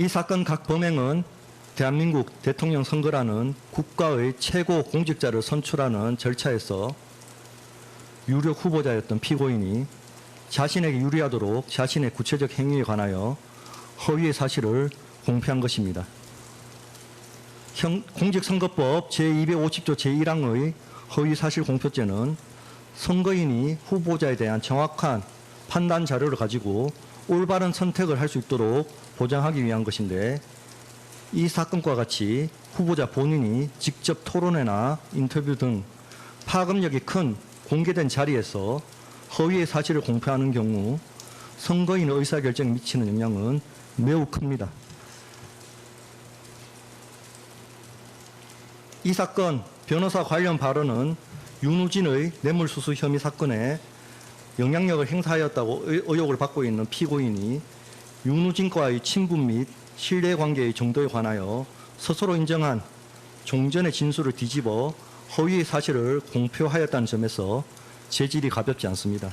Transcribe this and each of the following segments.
이 사건 각 범행은 대한민국 대통령 선거라는 국가의 최고 공직자를 선출하는 절차에서 유력 후보자였던 피고인이 자신에게 유리하도록 자신의 구체적 행위에 관하여 허위의 사실을 공표한 것입니다. 공직선거법 제250조 제1항의 허위사실 공표죄는 선거인이 후보자에 대한 정확한 판단 자료를 가지고 올바른 선택을 할 수 있도록 보장하기 위한 것인데, 이 사건과 같이 후보자 본인이 직접 토론회나 인터뷰 등 파급력이 큰 공개된 자리에서 허위의 사실을 공표하는 경우 선거인의 의사결정에 미치는 영향은 매우 큽니다. 이 사건 변호사 관련 발언은 윤우진의 뇌물수수 혐의 사건에 영향력을 행사하였다고 의혹을 받고 있는 피고인이 윤우진과의 친분 및 신뢰관계의 정도에 관하여 스스로 인정한 종전의 진술을 뒤집어 허위의 사실을 공표하였다는 점에서 재질이 가볍지 않습니다.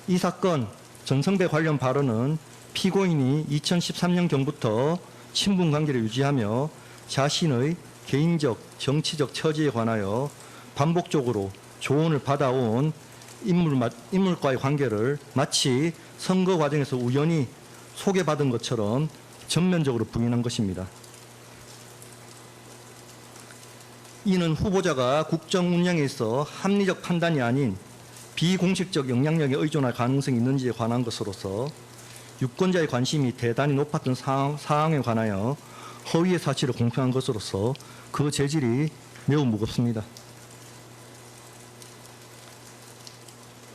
이 사건 전성배 관련 발언은 피고인이 2013년경부터 친분 관계를 유지하며 자신의 개인적, 정치적 처지에 관하여 반복적으로 조언을 받아온 인물과의 관계를 마치 선거 과정에서 우연히 소개받은 것처럼 전면적으로 부인한 것입니다. 이는 후보자가 국정 운영에 있어 합리적 판단이 아닌 비공식적 영향력에 의존할 가능성이 있는지에 관한 것으로서 유권자의 관심이 대단히 높았던 사항에 관하여 허위의 사실을 공표한 것으로서 그 재질이 매우 무겁습니다.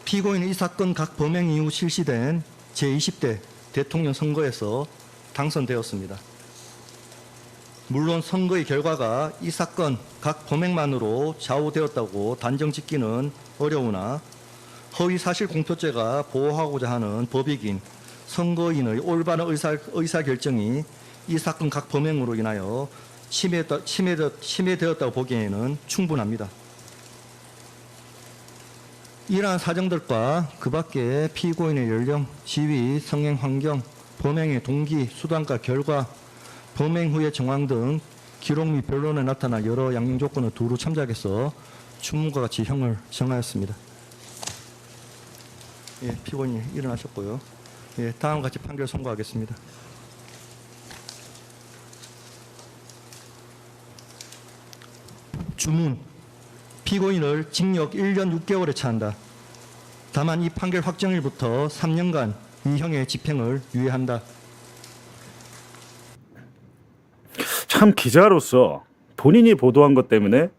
피고인은 이 사건 각 범행 이후 실시된 제20대 대통령 선거에서 당선되었습니다. 물론 선거의 결과가 이 사건 각 범행만으로 좌우되었다고 단정 짓기는 어려우나 허위 사실 공표죄가 보호하고자 하는 법익인 선거인의 올바른 의사결정이 이 사건 각 범행으로 인하여 침해되었다고 보기에는 충분합니다. 이러한 사정들과 그 밖에 피고인의 연령, 지위, 성행 환경, 범행의 동기, 수단과 결과, 범행 후의 정황 등 기록 및 변론에 나타난 여러 양형 조건을 두루 참작해서 추문과 같이 형을 정하였습니다. 예, 피고인이 일어나셨고요. 예, 다음과 같이 판결 선고하겠습니다. 주문. 피고인을 징역 1년 6개월에 처한다. 다만 이 판결 확정일부터 3년간 이 형의 집행을 유예한다. 참 기자로서 본인이 보도한 것 때문에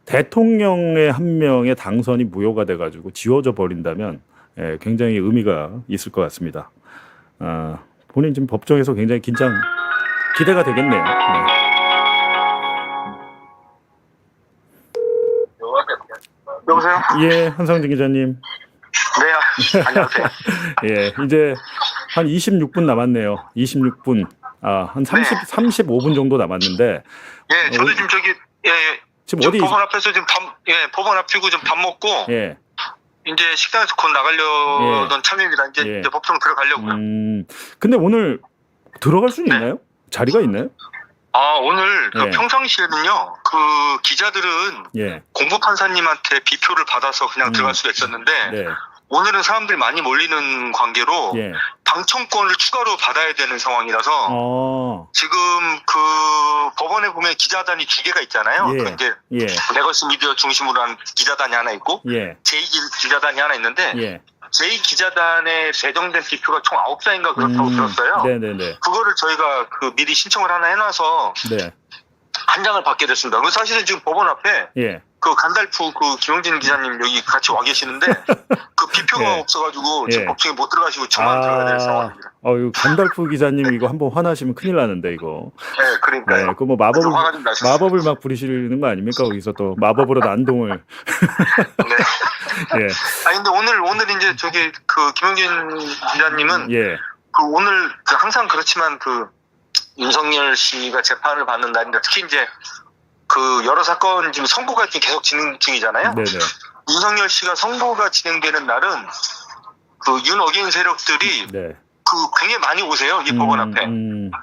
대통령의 한 명의 당선이 무효가 돼가지고 지워져 버린다면 굉장히 의미가 있을 것 같습니다. 본인 지금 법정에서 굉장히 기대가 되겠네요. 네. 여보세요? 예, 한상진 기자님. 네, 안녕하세요. 예, 이제 한 26분 남았네요. 26분. 한 35분 정도 남았는데. 예, 저도 지금 저기, 지금 좀 어디? 법원 앞에서 지금 법원 앞이고 좀 밥 먹고, 예. 이제 식당에서 곧 나가려던 참입니다. 이제 법정 들어가려고요. 근데 오늘 들어갈 수는 있나요? 자리가 있나요? 오늘 평상시에는요, 그 기자들은 공보판사님한테 비표를 받아서 그냥 들어갈 수가 있었는데, 오늘은 사람들이 많이 몰리는 관계로 당첨권을 추가로 받아야 되는 상황이라서 지금 그 법원에 보면 기자단이 2개가 있잖아요. 그 이제 레거시 미디어 중심으로 한 기자단이 하나 있고 제2기자단이 하나 있는데 제2기자단에 배정된 비표가 총 9장인가 그렇다고 들었어요. 그거를 저희가 그 미리 신청을 하나 해놔서 한 장을 받게 됐습니다. 그래서 사실은 지금 법원 앞에 그 간달프 그 김용진 기자님 여기 같이 와 계시는데 그 비표가 없어가지고 지금 법정에 못 들어가시고 저만 들어가야 될 상황입니다. 간달프 기자님 이거 한번 화나시면 큰일 나는데 이거. 네, 그러니까요. 그 뭐 마법을 막 부리시는 거 아닙니까? 거기서 또 마법으로 난동을. 네. 근데 오늘 이제 저기 그 김용진 기자님은 그 오늘 그 항상 그렇지만 그 윤석열 씨가 재판을 받는 날인데 특히 이제 그 여러 사건 지금 선고가 지금 계속 진행 중이잖아요. 윤석열 씨가 선고가 진행되는 날은 그 윤어게인 세력들이 굉장히 많이 오세요, 이 법원 앞에.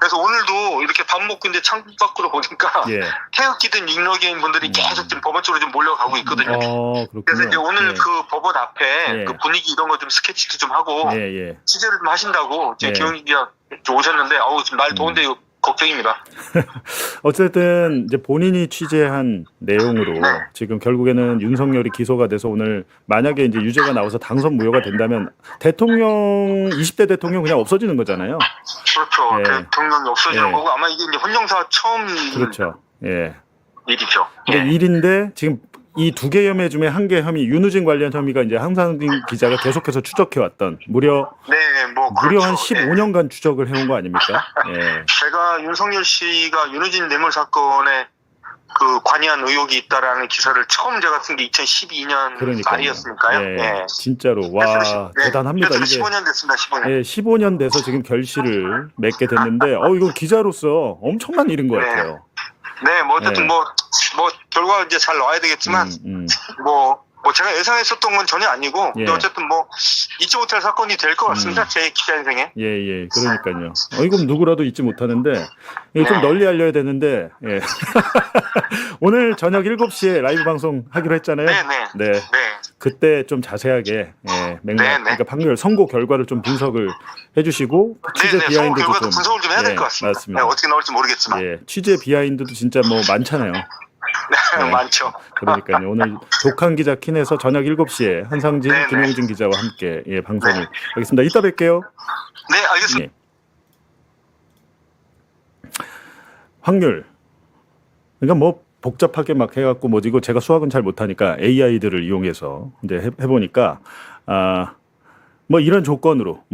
그래서 오늘도 이렇게 밥 먹고 이제 창문 밖으로 보니까 예. 태극기든 육로개인 분들이 계속 지금 법원 쪽으로 좀 몰려가고 있거든요. 그렇군요. 그래서 이제 오늘 예. 그 법원 앞에 예. 그 분위기 이런 거 좀 스케치도 좀 하고 예. 취재를 좀 하신다고 제 예. 기영이 기자 오셨는데 지금 날 더운데 이거 걱정입니다. 어쨌든 이제 본인이 취재한 내용으로 네. 지금 결국에는 윤석열이 기소가 돼서 오늘 만약에 이제 유죄가 나와서 당선 무효가 된다면 대통령 20대 대통령 그냥 없어지는 거잖아요. 그렇죠. 예. 대통령이 없어지는 예. 거고 아마 이게 이제 헌정사 처음 그렇죠. 예. 일이죠. 근데 일인데 지금 이 두 개 혐의 중에 한 개 혐의 윤우진 관련 혐의가 이제 항상진 기자가 계속해서 추적해 왔던 무려 그렇죠. 한 15년간 추적을 해온 거 아닙니까? 예. 제가 윤석열 씨가 윤우진 뇌물 사건에 그 관여한 의혹이 있다라는 기사를 처음 제가 쓴 게 2012년 말이었으니까요. 예. 예. 진짜로 와 대단합니다. 이제 이게 15년 됐습니다. 15년. 예, 15년 돼서 지금 결실을 맺게 됐는데 이거 기자로서 엄청난 일인 것 같아요. 네, 뭐 어쨌든 뭐 결과 이제 잘 나와야 되겠지만 뭐 제가 예상했었던 건 전혀 아니고 근데 어쨌든 뭐 잊지 못할 사건이 될 것 같습니다. 제 기자 인생에. 예, 그러니까요. 이건 누구라도 잊지 못하는데 이거 좀 널리 알려야 되는데 예. 오늘 저녁 7시에 라이브 방송 하기로 했잖아요. 네. 그때 좀 자세하게 그러니까 판결 선고 결과를 좀 분석을 해주시고 취재 비하인드도 결과도 좀 분석을 좀 해야 될 것 같습니다. 맞습니다. 네, 어떻게 나올지 모르겠지만. 예, 취재 비하인드도 진짜 뭐 많잖아요. 네, 많죠. 그러니까요. 오늘 독한 기자 킨에서 저녁 7시에 한상진, 김용진 기자와 함께 방송을 하겠습니다. 이따 뵐게요. 네, 알겠습니다. 확률. 그러니까 뭐 복잡하게 막 해갖고 이거 제가 수학은 잘 못하니까 AI들을 이용해서 이제 해보니까 뭐 이런 조건으로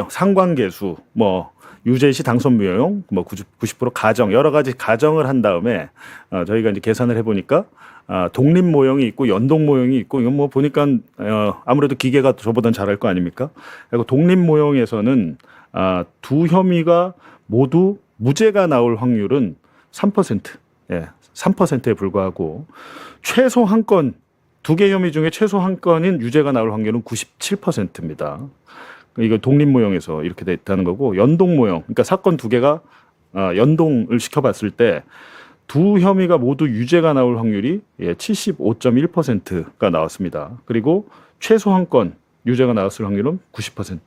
상관계수 유죄시 당선 무효용 90% 가정 여러 가지 가정을 한 다음에 저희가 이제 계산을 해보니까 독립 모형이 있고 연동 모형이 있고 이건 뭐 보니까 아무래도 기계가 저보단 잘할 거 아닙니까? 그리고 독립 모형에서는 두 혐의가 모두 무죄가 나올 확률은 3%, 3%에 불과하고 최소 한 건 두 개 혐의 중에 최소 한 건인 유죄가 나올 확률은 97%입니다. 이거 독립 모형에서 이렇게 됐다는 거고 연동 모형, 그러니까 사건 두 개가 연동을 시켜봤을 때 두 혐의가 모두 유죄가 나올 확률이 75.1%가 나왔습니다. 그리고 최소 한 건 유죄가 나왔을 확률은 90%.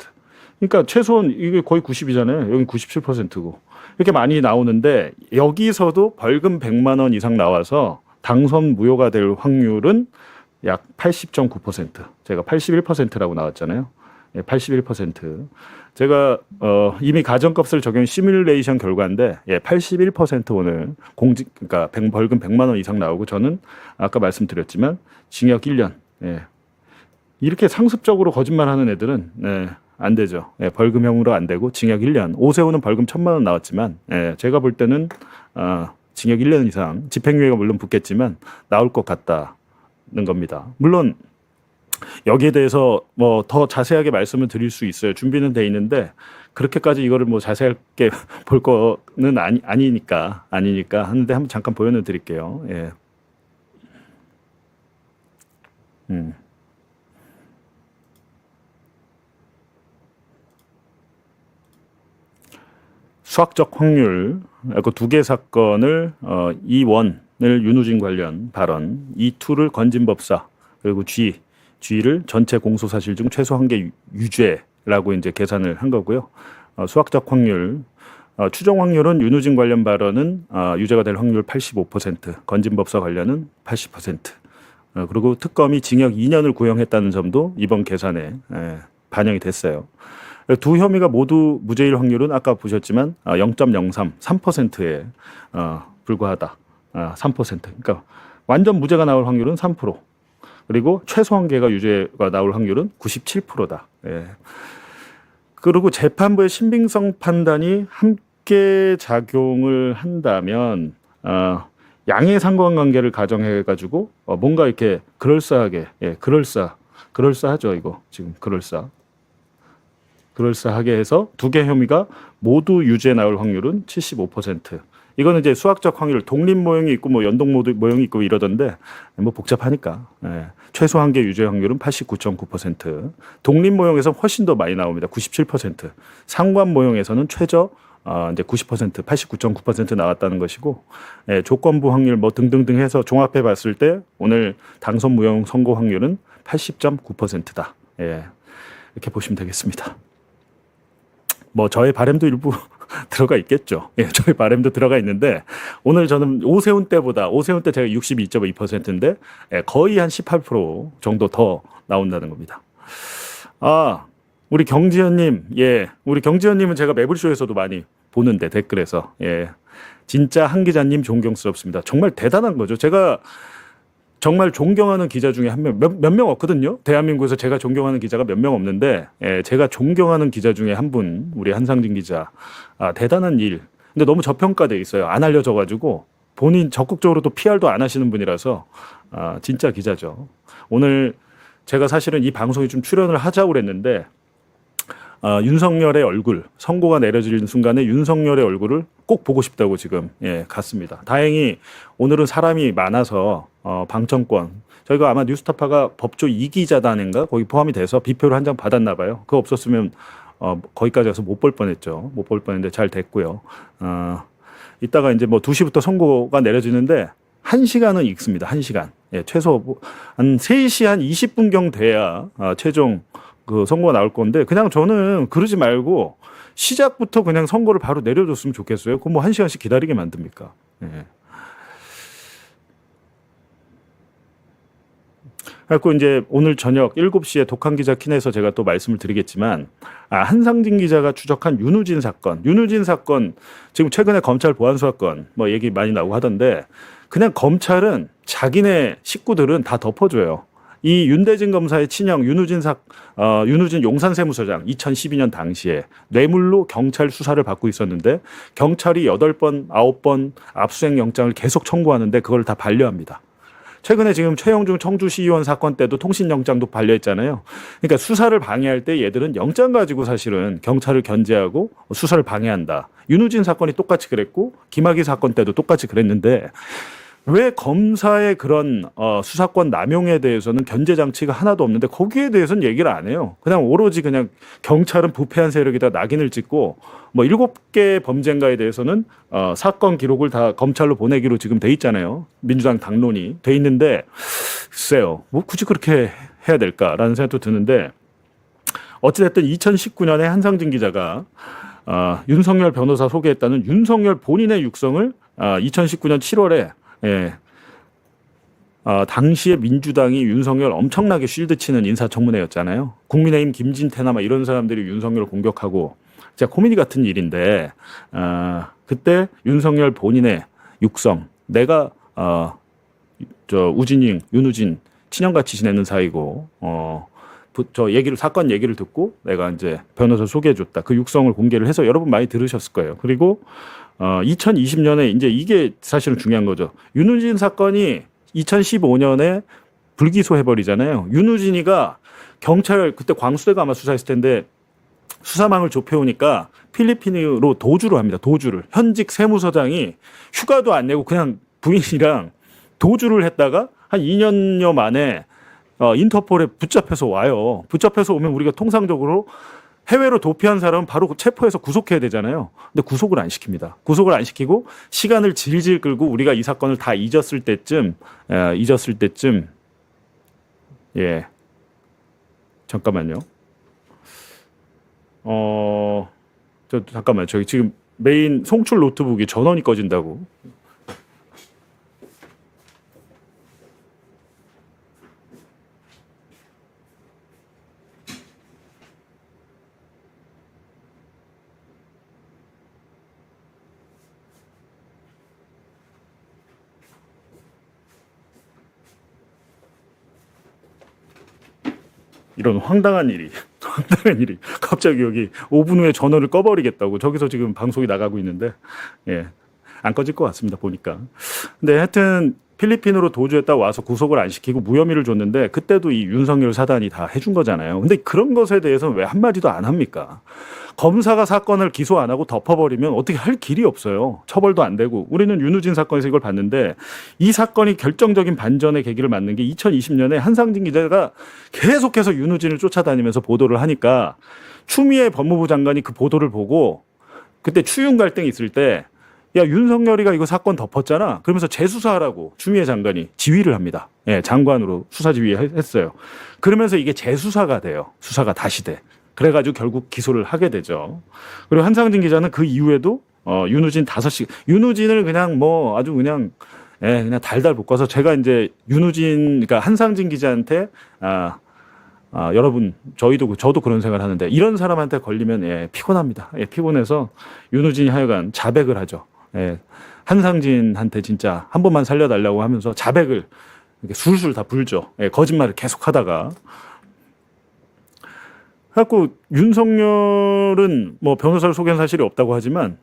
그러니까 최소한 이게 거의 90이잖아요. 여기 97%고 이렇게 많이 나오는데 여기서도 벌금 100만 원 이상 나와서 당선 무효가 될 확률은 약 80.9%. 제가 81%라고 나왔잖아요. 81%. 제가 이미 가정값을 적용한 시뮬레이션 결과인데 81% 오늘 그러니까 벌금 100만 원 이상 나오고 저는 아까 말씀드렸지만 징역 1년. 이렇게 상습적으로 거짓말하는 애들은 안 되죠. 벌금형으로 안 되고 징역 1년. 오세훈은 벌금 1,000만 원 나왔지만 제가 볼 때는 징역 1년 이상 집행유예가 물론 붙겠지만 나올 것 같다는 겁니다. 물론 여기에 대해서 뭐 더 자세하게 말씀을 드릴 수 있어요. 준비는 돼 있는데 그렇게까지 이거를 뭐 자세하게 볼 거는 아니니까 하는데 한번 잠깐 보여는 드릴게요. 수학적 확률, 그 두 개 사건을 E1을 윤우진 관련 발언, E2를 건진법사 그리고 G를 전체 공소사실 중 최소 한 개 유죄라고 이제 계산을 한 거고요. 수학적 확률, 추정 확률은 윤우진 관련 발언은 유죄가 될 확률 85%, 건진법사 관련은 80%. 그리고 특검이 징역 2년을 구형했다는 점도 이번 계산에 반영이 됐어요. 두 혐의가 모두 무죄일 확률은 아까 보셨지만 0.03, 3%에 불과하다. 3%. 그러니까 완전 무죄가 나올 확률은 3%. 그리고 최소 한 개가 유죄가 나올 확률은 97%다. 그리고 재판부의 신빙성 판단이 함께 작용을 한다면 양의 상관관계를 가정해가지고 뭔가 이렇게 그럴싸하게 그럴싸하죠 이거 지금 그럴싸하게 해서 두 개 혐의가 모두 유죄 나올 확률은 75%. 이거는 이제 수학적 확률, 독립 모형이 있고 뭐 연동 모형이 있고 이러던데 뭐 복잡하니까. 예. 최소 한계 유죄 확률은 89.9%. 독립 모형에서 훨씬 더 많이 나옵니다. 97%. 상관 모형에서는 최저 이제 90%, 89.9% 나왔다는 것이고, 예, 조건부 확률 뭐 등등등 해서 종합해 봤을 때 오늘 당선 무효 선고 확률은 80.9%다. 예. 이렇게 보시면 되겠습니다. 뭐 저의 바람도 일부 들어가 있겠죠. 예, 저희 바람도 들어가 있는데 오늘 저는 오세훈 때 제가 62.2%인데 예, 거의 한 18% 정도 더 나온다는 겁니다. 우리 경지현님, 예, 우리 경지현님은 제가 매불쇼에서도 많이 보는데 댓글에서 예, 진짜 한 기자님 존경스럽습니다. 정말 대단한 거죠. 제가 정말 존경하는 기자 중에 몇 명 없거든요. 대한민국에서 제가 존경하는 기자가 몇 명 없는데, 예, 제가 존경하는 기자 중에 한 분, 우리 한상진 기자. 대단한 일. 근데 너무 저평가돼 있어요. 안 알려져가지고 본인 적극적으로 또 PR도 안 하시는 분이라서 진짜 기자죠. 오늘 제가 사실은 이 방송에 좀 출연을 하자고 그랬는데 윤석열의 얼굴, 선고가 내려지는 순간에 윤석열의 얼굴을 꼭 보고 싶다고 지금 예, 갔습니다. 다행히 오늘은 사람이 많아서 방청권, 저희가 아마 뉴스타파가 법조 2기자단인가 거기 포함이 돼서 비표를 한 장 받았나 봐요. 그거 없었으면 거기까지 가서 못 볼 뻔했죠. 못 볼 뻔했는데 잘 됐고요. 이따가 이제 뭐 2시부터 선고가 내려지는데 1시간은 익습니다. 1시간. 예, 최소 한 3시 한 20분경 돼야 최종 그 선고가 나올 건데 그냥 저는 그러지 말고 시작부터 그냥 선고를 바로 내려줬으면 좋겠어요. 그럼 뭐 1시간씩 기다리게 만듭니까? 예. 그래서 이제 오늘 저녁 7시에 독한 기자 킨에서 제가 또 말씀을 드리겠지만 한상진 기자가 추적한 윤우진 사건 지금 최근에 검찰 보안 수사건 뭐 얘기 많이 나오고 하던데 그냥 검찰은 자기네 식구들은 다 덮어줘요. 이 윤대진 검사의 친형 윤우진 용산세무서장 2012년 당시에 뇌물로 경찰 수사를 받고 있었는데 경찰이 8번, 9번 압수수색 영장을 계속 청구하는데 그걸 다 반려합니다. 최근에 지금 최영중 청주시의원 사건 때도 통신영장도 반려했잖아요. 그러니까 수사를 방해할 때 얘들은 영장 가지고 사실은 경찰을 견제하고 수사를 방해한다. 윤우진 사건이 똑같이 그랬고 김학의 사건 때도 똑같이 그랬는데 왜 검사의 그런 수사권 남용에 대해서는 견제 장치가 하나도 없는데 거기에 대해서는 얘기를 안 해요. 그냥 오로지 그냥 경찰은 부패한 세력이다 낙인을 찍고 뭐 7개 범죄인가에 대해서는 사건 기록을 다 검찰로 보내기로 지금 돼 있잖아요. 민주당 당론이 돼 있는데 글쎄요. 뭐 굳이 그렇게 해야 될까라는 생각도 드는데 어찌됐든 2019년에 한상진 기자가 윤석열 변호사 소개했다는 윤석열 본인의 육성을 2019년 7월에 예. 당시에 민주당이 윤석열 엄청나게 쉴드 치는 인사청문회였잖아요. 국민의힘 김진태나 막 이런 사람들이 윤석열을 공격하고 진짜 코미디 같은 일인데 그때 윤석열 본인의 육성 내가 윤우진 친형같이 지내는 사이고 사건 얘기를 듣고 내가 이제 변호사 소개해줬다. 그 육성을 공개를 해서 여러분 많이 들으셨을 거예요. 그리고 2020년에 이제 이게 사실은 중요한 거죠. 윤우진 사건이 2015년에 불기소 해버리잖아요. 윤우진이가 경찰 그때 광수대가 아마 수사했을 텐데 수사망을 좁혀오니까 필리핀으로 도주를 합니다. 도주를. 현직 세무서장이 휴가도 안 내고 그냥 부인이랑 도주를 했다가 한 2년여 만에 인터폴에 붙잡혀서 와요. 붙잡혀서 오면 우리가 통상적으로 해외로 도피한 사람은 바로 체포해서 구속해야 되잖아요. 근데 구속을 안 시킵니다. 구속을 안 시키고 시간을 질질 끌고 우리가 이 사건을 다 잊었을 때쯤 예. 잠깐만요. 잠깐만요. 저기 지금 메인 송출 노트북이 전원이 꺼진다고. 이런 황당한 일이 갑자기 여기 5분 후에 전원을 꺼버리겠다고 저기서 지금 방송이 나가고 있는데 예, 안 꺼질 것 같습니다 보니까. 근데 하여튼 필리핀으로 도주했다 와서 구속을 안 시키고 무혐의를 줬는데 그때도 이 윤석열 사단이 다 해준 거잖아요. 근데 그런 것에 대해서는 왜 한마디도 안 합니까? 검사가 사건을 기소 안 하고 덮어버리면 어떻게 할 길이 없어요. 처벌도 안 되고. 우리는 윤우진 사건에서 이걸 봤는데 이 사건이 결정적인 반전의 계기를 맞는 게 2020년에 한상진 기자가 계속해서 윤우진을 쫓아다니면서 보도를 하니까 추미애 법무부 장관이 그 보도를 보고 그때 추윤 갈등이 있을 때 야, 윤석열이가 이거 사건 덮었잖아. 그러면서 재수사하라고 추미애 장관이 지휘를 합니다. 예, 장관으로 수사 지휘했어요. 그러면서 이게 재수사가 돼요. 수사가 다시 돼. 그래가지고 결국 기소를 하게 되죠. 그리고 한상진 기자는 그 이후에도 윤우진 5시, 윤우진을 그냥 뭐 아주 그냥 그냥 달달 볶아서 제가 이제 윤우진, 그러니까 한상진 기자한테 여러분 저도 그런 생각을 하는데 이런 사람한테 걸리면 피곤합니다. 피곤해서 윤우진이 하여간 자백을 하죠. 한상진한테 진짜 한 번만 살려달라고 하면서 자백을 이렇게 술술 다 불죠. 거짓말을 계속하다가. 그래갖고 윤석열은 뭐 변호사를 소개한 사실이 없다고 하지만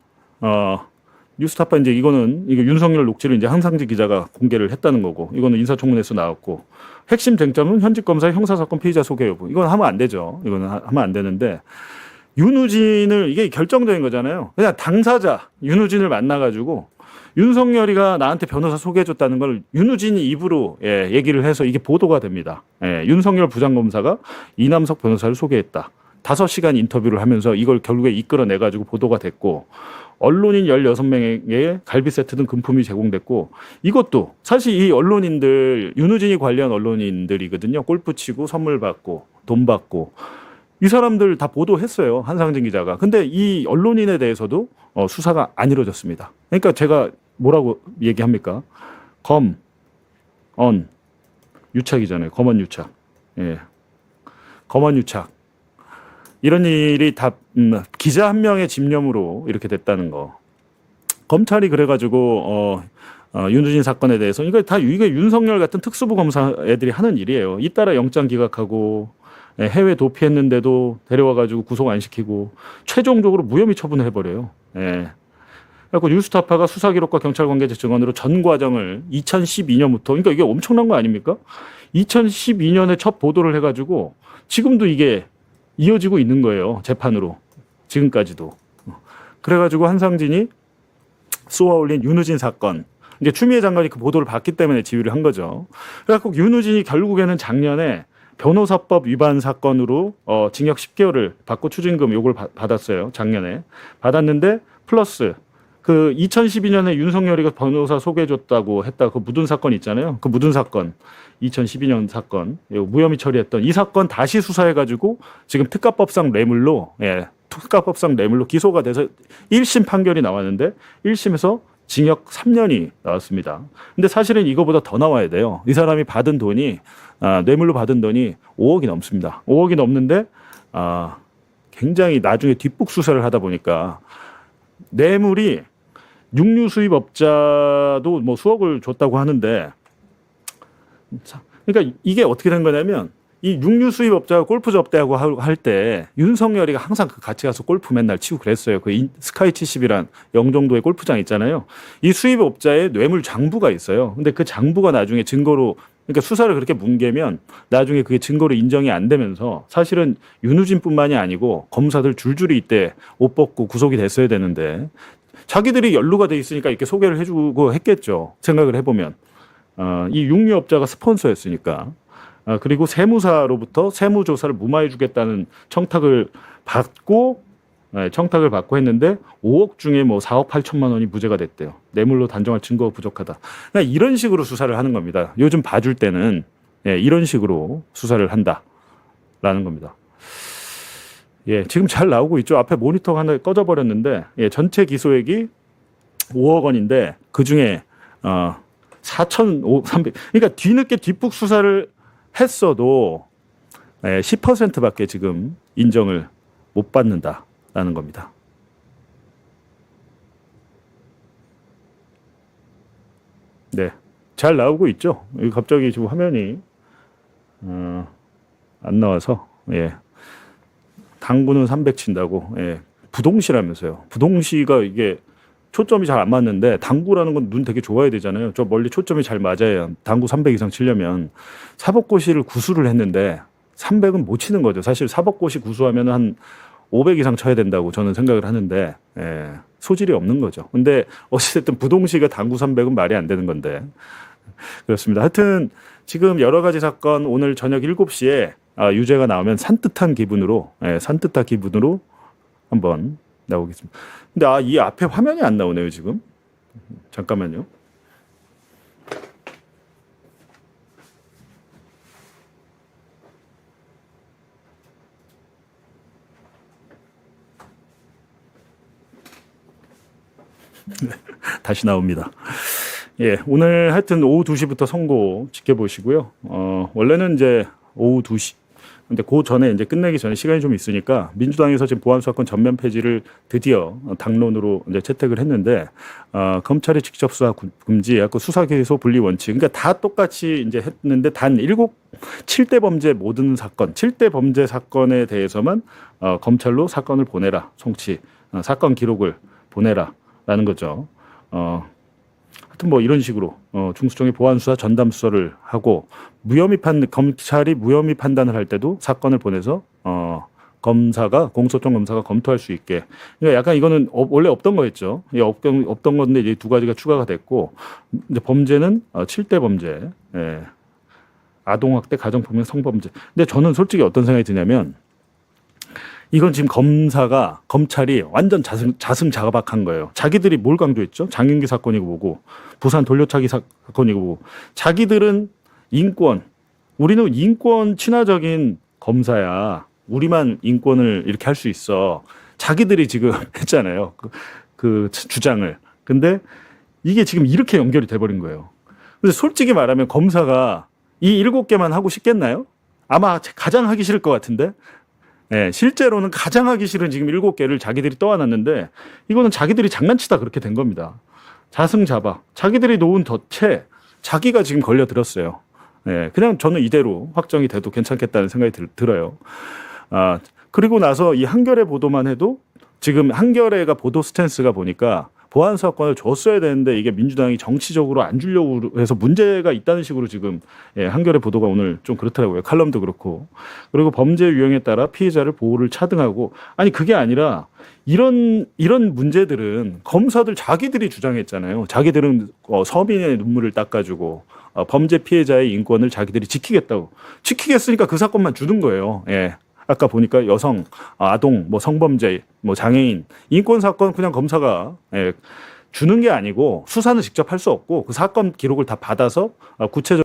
뉴스타파 이제 이거 윤석열 녹취를 이제 한상진 기자가 공개를 했다는 거고 이거는 인사청문회에서 나왔고 핵심 쟁점은 현직 검사의 형사사건 피의자 소개 여부. 이건 하면 안 되죠. 이거는 하면 안 되는데 윤우진을 이게 결정적인 거잖아요. 그냥 당사자 윤우진을 만나가지고 윤석열이가 나한테 변호사 소개해줬다는 걸 윤우진이 입으로 얘기를 해서 이게 보도가 됩니다. 윤석열 부장검사가 이남석 변호사를 소개했다. 5시간 인터뷰를 하면서 이걸 결국에 이끌어내가지고 보도가 됐고 언론인 16명에게 갈비 세트 등 금품이 제공됐고 이것도 사실 이 언론인들 윤우진이 관련 언론인들이거든요. 골프 치고 선물 받고 돈 받고 이 사람들 다 보도했어요. 한상진 기자가. 근데 이 언론인에 대해서도 수사가 안 이루어졌습니다. 그러니까 제가 뭐라고 얘기합니까? 유착이잖아요. 검언유착. 검언유착. 이런 일이 다 기자 한 명의 집념으로 이렇게 됐다는 거. 검찰이 그래가지고 윤우진 사건에 대해서 이게 윤석열 같은 특수부 검사 애들이 하는 일이에요. 잇따라 영장 기각하고 해외 도피했는데도 데려와가지고 구속 안 시키고 최종적으로 무혐의 처분을 해버려요. 그래서 뉴스타파가 수사 기록과 경찰 관계자 증언으로 전 과정을 2012년부터 그러니까 이게 엄청난 거 아닙니까? 2012년에 첫 보도를 해가지고 지금도 이게 이어지고 있는 거예요. 재판으로 지금까지도. 그래가지고 한상진이 쏘아 올린 윤우진 사건. 이제 추미애 장관이 그 보도를 봤기 때문에 지휘를 한 거죠. 그래갖고 윤우진이 결국에는 작년에 변호사법 위반 사건으로 징역 10개월을 받고 추징금 요걸 받았어요. 작년에 받았는데 플러스 그 2012년에 윤석열이가 변호사 소개해줬다고 했다 그 묻은 사건 있잖아요. 그 묻은 사건 2012년 사건 무혐의 처리했던 이 사건 다시 수사해가지고 지금 특가법상 뇌물로 기소가 돼서 1심 판결이 나왔는데 1심에서 징역 3년이 나왔습니다. 근데 사실은 이거보다 더 나와야 돼요. 이 사람이 받은 돈이 뇌물로 받은 돈이 5억이 넘습니다. 5억이 넘는데 굉장히 나중에 뒷북 수사를 하다 보니까 뇌물이 육류 수입업자도 뭐 수억을 줬다고 하는데 그러니까 이게 어떻게 된 거냐면 이 육류 수입업자가 골프 접대하고 할 때 윤석열이가 항상 그 같이 가서 골프 맨날 치고 그랬어요. 그 스카이 70이란 영종도의 골프장 있잖아요. 이 수입업자의 뇌물 장부가 있어요. 근데 그 장부가 나중에 증거로 그러니까 수사를 그렇게 뭉개면 나중에 그게 증거로 인정이 안 되면서 사실은 윤우진뿐만이 아니고 검사들 줄줄이 이때 옷 벗고 구속이 됐어야 되는데 자기들이 연루가 돼 있으니까 이렇게 소개를 해주고 했겠죠. 생각을 해보면 이 육류업자가 스폰서였으니까 그리고 세무사로부터 세무조사를 무마해 주겠다는 청탁을 받고 했는데 5억 중에 뭐 4억 8천만 원이 무죄가 됐대요. 뇌물로 단정할 증거가 부족하다. 그러니까 이런 식으로 수사를 하는 겁니다. 요즘 봐줄 때는 이런 식으로 수사를 한다라는 겁니다. 지금 잘 나오고 있죠. 앞에 모니터가 하나 꺼져버렸는데 전체 기소액이 5억 원인데 그중에 4,300 그러니까 뒤늦게 뒷북 수사를 했어도 10%밖에 지금 인정을 못 받는다라는 겁니다. 잘 나오고 있죠. 갑자기 지금 화면이 안 나와서 당구는 300 친다고 부동시라면서요. 부동시가 이게 초점이 잘 안 맞는데 당구라는 건 눈 되게 좋아야 되잖아요. 저 멀리 초점이 잘 맞아야 당구 300 이상 치려면 사법고시를 구수를 했는데 300은 못 치는 거죠. 사실 사법고시 구수하면 한 500 이상 쳐야 된다고 저는 생각을 하는데 소질이 없는 거죠. 근데 어찌됐든 부동시가 당구 300은 말이 안 되는 건데 그렇습니다. 하여튼 지금 여러 가지 사건 오늘 저녁 7시에 유죄가 나오면 산뜻한 기분으로 한번 나오겠습니다. 근데 이 앞에 화면이 안 나오네요 지금. 잠깐만요. 다시 나옵니다. 예, 오늘 하여튼 오후 2시부터 선고 지켜보시고요. 원래는 이제 오후 2시. 근데 그 전에 이제 끝내기 전에 시간이 좀 있으니까 민주당에서 지금 보안수사권 전면 폐지를 드디어 당론으로 이제 채택을 했는데 검찰이 직접 수사 금지, 아까 수사 기소 분리 원칙, 그러니까 다 똑같이 이제 했는데 단 7대 범죄 모든 사건, 7대 범죄 사건에 대해서만 검찰로 사건을 보내라, 송치, 사건 기록을 보내라라는 거죠. 하여튼 뭐 이런 식으로 중수청이 보안수사 전담수사를 하고 검찰이 무혐의 판단을 할 때도 사건을 보내서 공소청 검사가 검토할 수 있게. 그러니까 약간 이거는 원래 없던 거였죠. 없던 건데 이제 두 가지가 추가가 됐고 이제 범죄는 7대 범죄, 아동학대, 가정폭력, 성범죄. 근데 저는 솔직히 어떤 생각이 드냐면 이건 지금 검찰이 완전 자승자박한 거예요. 자기들이 뭘 강조했죠? 장윤기 사건이고 뭐고, 부산 돌려차기 사건이고 뭐고. 자기들은 우리는 인권 친화적인 검사야. 우리만 인권을 이렇게 할 수 있어. 자기들이 지금 했잖아요. 그 주장을. 근데 이게 지금 이렇게 연결이 돼버린 거예요. 그래서 솔직히 말하면 검사가 이 7개만 하고 싶겠나요? 아마 가장 하기 싫을 것 같은데. 네, 실제로는 가장 하기 싫은 지금 7개를 자기들이 떠안았는데 이거는 자기들이 장난치다 그렇게 된 겁니다. 자승자박. 자기들이 놓은 덫에 자기가 지금 걸려들었어요. 네, 그냥 저는 이대로 확정이 돼도 괜찮겠다는 생각이 들어요. 그리고 나서 이 한겨레 보도만 해도 지금 한겨레가 보도 스탠스가 보니까 보안사건을 줬어야 되는데 이게 민주당이 정치적으로 안 주려고 해서 문제가 있다는 식으로 지금 한겨레 보도가 오늘 좀 그렇더라고요. 칼럼도 그렇고. 그리고 범죄 유형에 따라 피해자를 보호를 차등하고, 아니 그게 아니라 이런 문제들은 검사들 자기들이 주장했잖아요. 자기들은 서민의 눈물을 닦아주고 범죄 피해자의 인권을 자기들이 지키겠다고. 지키겠으니까 그 사건만 주는 거예요. 예. 아까 보니까 여성, 아동, 뭐 성범죄, 뭐 장애인, 인권 사건 그냥 검사가 주는 게 아니고 수사는 직접 할 수 없고 그 사건 기록을 다 받아서 구체적으로